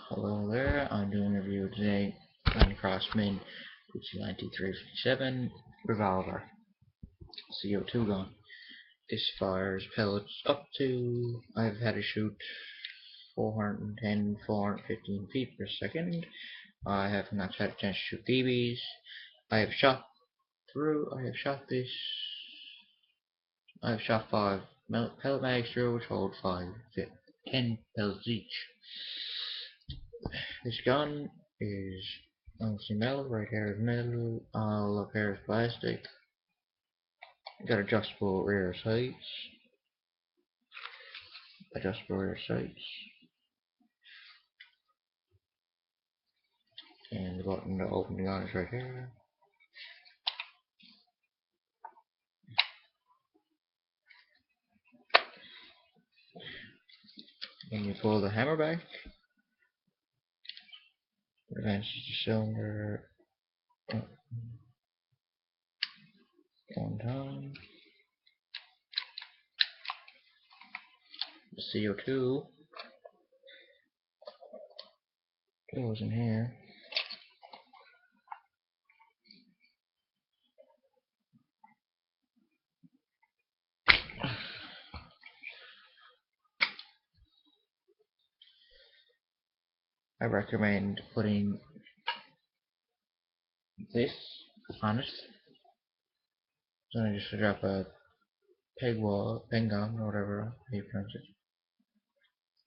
Hello there, I'm doing a review today on the Crosman Vigilante 357 Revolver CO2 gun. This fires pellets up to, I've had to shoot 410, 415 feet per second. I have not had a chance to shoot BBs. I have shot shot 5 pellet mags through, which hold 10 pellets each. This gun is obviously metal. Right here is metal. All up here is plastic. Got adjustable rear sights. And the button to open the gun is right here. When you pull the hammer back, it advances the cylinder one time. The CO2 goes in here. I recommend putting this on it. So I just drop a peg gun, or whatever you pronounce it.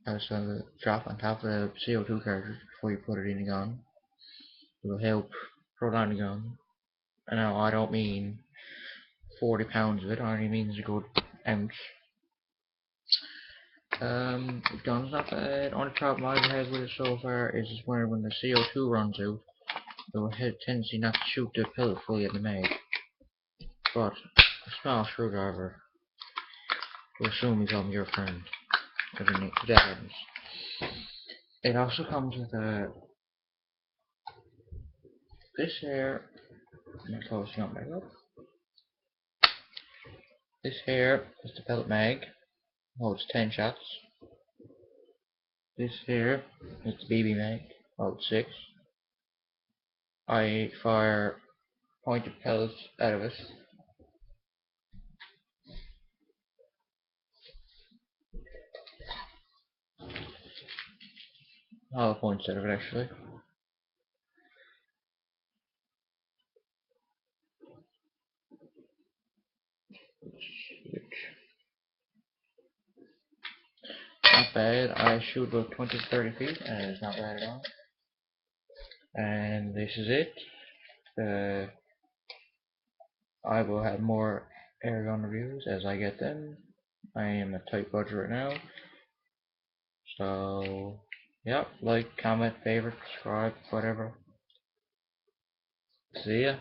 I was going to drop on top of the CO2 cartridge before you put it in the gun. It will help prolong the gun. And now I don't mean 40 pounds of it, I only means a good ounce. The gun's not bad. Only problem I've had with it so far is when the CO2 runs out, it will have a tendency not to shoot the pellet fully in the mag. But a small screwdriver will soon become your friend if that happens. It also comes with this here. Let me close the gun back up. This here is the pellet mag. Holds 10 shots. This here is the BB mag. Holds 6. I fire pointed pellets out of it. Hollow points out of it, actually. Not bad. I shoot about 20 to 30 feet, and it's not bad at all. And this is it. I will have more airgun reviews as I get them. I am a tight budget right now. So, yep, like, comment, favorite, subscribe, whatever. See ya.